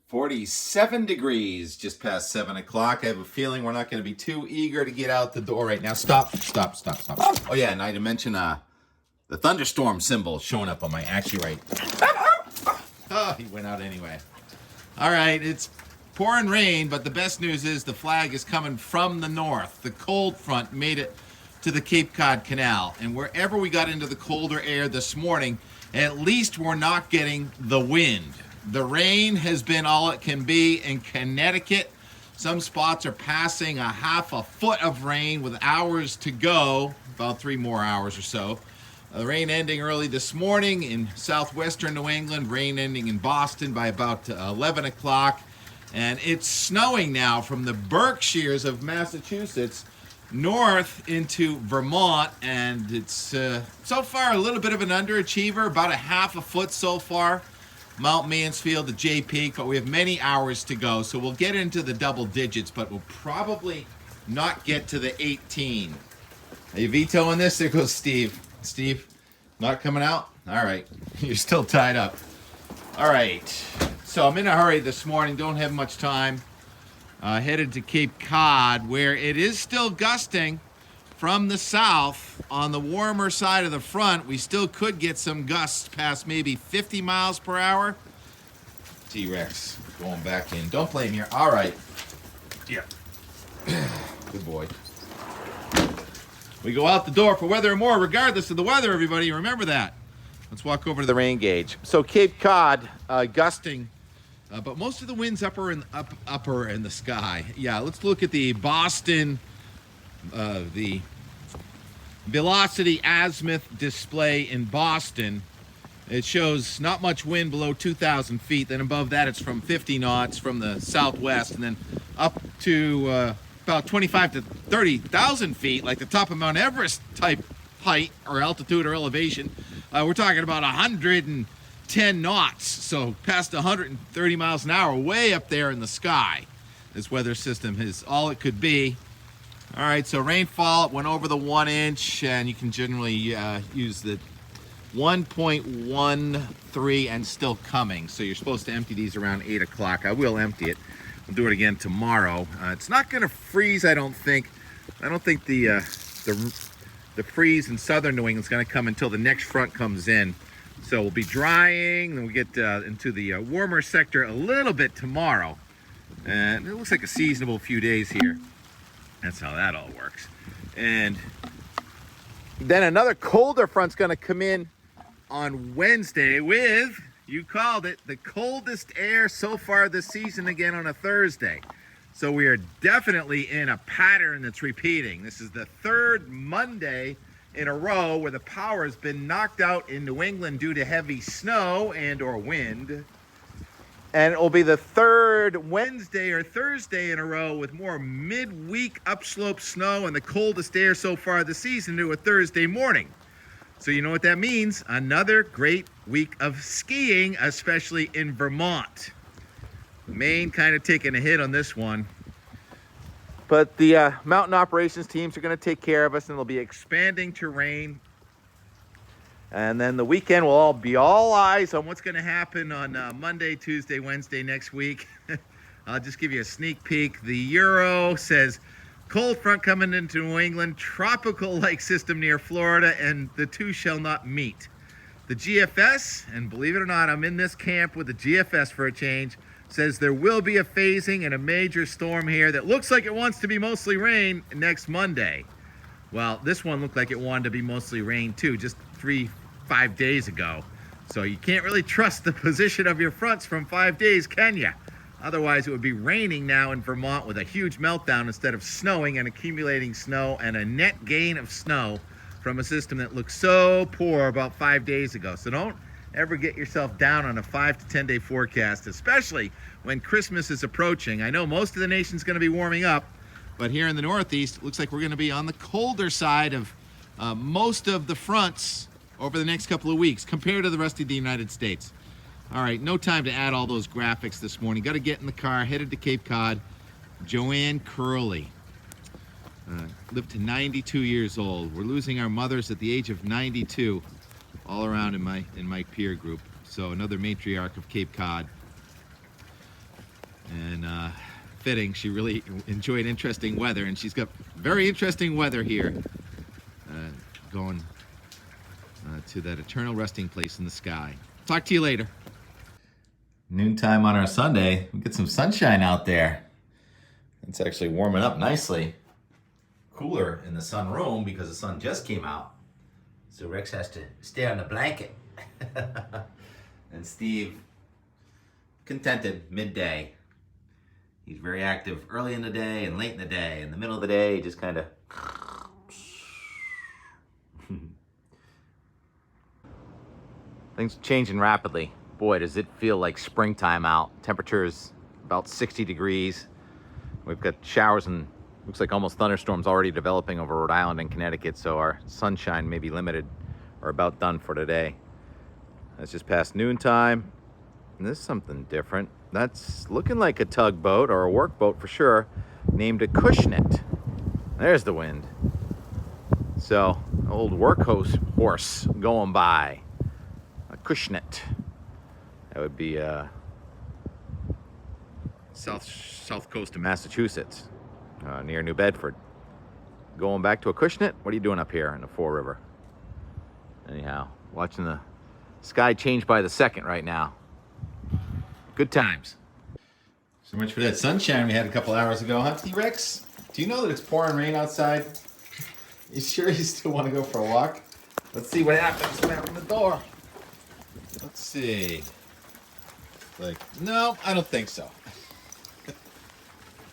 47 degrees, just past 7 o'clock. I have a feeling we're not going to be too eager to get out the door right now. Stop. Oh, yeah, and I had to mention the thunderstorm symbol showing up on my actually right. Oh, he went out anyway. All right, it's pouring rain, but the best news is the flag is coming from the north. The cold front made it to the Cape Cod Canal, and wherever we got into the colder air this morning, at least we're not getting the wind. The rain has been all it can be in Connecticut. Some spots are passing a half a foot of rain with hours to go, about 3 more hours or so. The rain ending early this morning in southwestern New England, rain ending in Boston by about 11 o'clock. And it's snowing now from the Berkshires of Massachusetts north into Vermont, and it's so far a little bit of an underachiever, about a half a foot so far. Mount Mansfield to Jay Peak, but we have many hours to go, so we'll get into the double digits, but we'll probably not get to the 18. Are you vetoing this? There goes Steve. Steve, not coming out? All right, you're still tied up. All right, so I'm in a hurry this morning, don't have much time. Headed to Cape Cod, where it is still gusting from the south. On the warmer side of the front, we still could get some gusts past maybe 50 miles per hour. T-Rex going back in. Don't blame here. All right. Yeah. Good boy. We go out the door for weather and more, regardless of the weather, everybody. Remember that. Let's walk over to the rain gauge. So Cape Cod, gusting, but most of the wind's upper in the sky. Yeah, let's look at the Boston, the velocity azimuth display in Boston. It shows not much wind below 2,000 feet. Then above that, it's from 50 knots from the southwest, and then up to about 25 to 30,000 feet, like the top of Mount Everest type height or altitude or elevation. We're talking about 110 knots, so past 130 miles an hour, way up there in the sky. This weather system is all it could be. All right, so rainfall, it went over the 1 inch, and you can generally use the 1.13 and still coming. So you're supposed to empty these around 8 o'clock. I will empty it. We'll do it again tomorrow. It's not going to freeze, I don't think. I don't think the freeze in southern New England is going to come until the next front comes in. So we'll be drying, then we'll get into the warmer sector a little bit tomorrow. And it looks like a seasonable few days here. That's how that all works. And then another colder front's going to come in on Wednesday with, you called it, the coldest air so far this season again on a Thursday. So we are definitely in a pattern that's repeating. This is the third Monday in a row where the power has been knocked out in New England due to heavy snow and or wind. And it will be the third Wednesday or Thursday in a row with more midweek upslope snow and the coldest air so far this season to a Thursday morning. So you know what that means? Another great week of skiing, especially in Vermont. Maine kind of taking a hit on this one. But the mountain operations teams are going to take care of us, and they'll be expanding terrain. And then the weekend will all be all eyes on what's going to happen on Monday, Tuesday, Wednesday next week. I'll just give you a sneak peek. The Euro says cold front coming into New England, tropical-like system near Florida, and the two shall not meet. The GFS, and believe it or not, I'm in this camp with the GFS for a change, says there will be a phasing and a major storm here that looks like it wants to be mostly rain next Monday. Well, this one looked like it wanted to be mostly rain too, just 3-5 days ago. So you can't really trust the position of your fronts from 5 days, can you? Otherwise, it would be raining now in Vermont with a huge meltdown instead of snowing and accumulating snow and a net gain of snow from a system that looked so poor about 5 days ago. So don't ever get yourself down on a 5 to 10 day forecast, especially when Christmas is approaching. I know most of the nation's going to be warming up, but here in the Northeast, it looks like we're going to be on the colder side of most of the fronts over the next couple of weeks compared to the rest of the United States. All right, no time to add all those graphics this morning. Got to get in the car, headed to Cape Cod. Joanne Curley lived to 92 years old. We're losing our mothers at the age of 92 all around in my peer group. So another matriarch of Cape Cod. And fitting, she really enjoyed interesting weather, and she's got very interesting weather here. Going to that eternal resting place in the sky. Talk to you later. Noontime on our Sunday. We get some sunshine out there. It's actually warming up nicely. Cooler in the sunroom because the sun just came out. So Rex has to stay on the blanket. And Steve, contented midday. He's very active early in the day and late in the day. In the middle of the day, he just kind of... Things are changing rapidly. Boy, does it feel like springtime out. Temperature's about 60 degrees. We've got showers and looks like almost thunderstorms already developing over Rhode Island and Connecticut, so our sunshine may be limited or about done for today. It's just past noontime, and this is something different. That's looking like a tugboat or a workboat for sure, named a Cushnet. There's the wind. So, old horse going by. A Cushnet. That would be south coast of Massachusetts, near New Bedford. Going back to a Cushnet? What are you doing up here in the Fore River? Anyhow, watching the sky change by the second right now. Good times. So much for that sunshine we had a couple hours ago, huh, T-Rex? Do you know that it's pouring rain outside? You sure you still want to go for a walk? Let's see what happens when I open the door. Let's see. Like, no, I don't think so.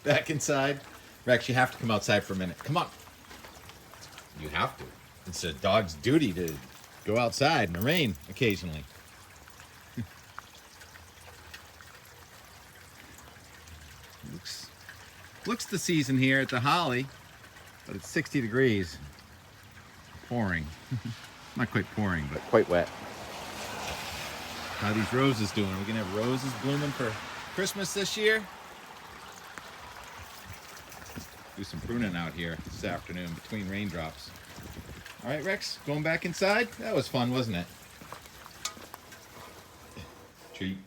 Back inside. Rex, you have to come outside for a minute. Come on. You have to. It's a dog's duty to go outside in the rain occasionally. Looks the season here at the Holly, but it's 60 degrees. Pouring. Not quite pouring, but quite wet. How are these roses doing? Are we gonna have roses blooming for Christmas this year? Do some pruning out here this afternoon between raindrops. All right, Rex, going back inside? That was fun, wasn't it? Treat.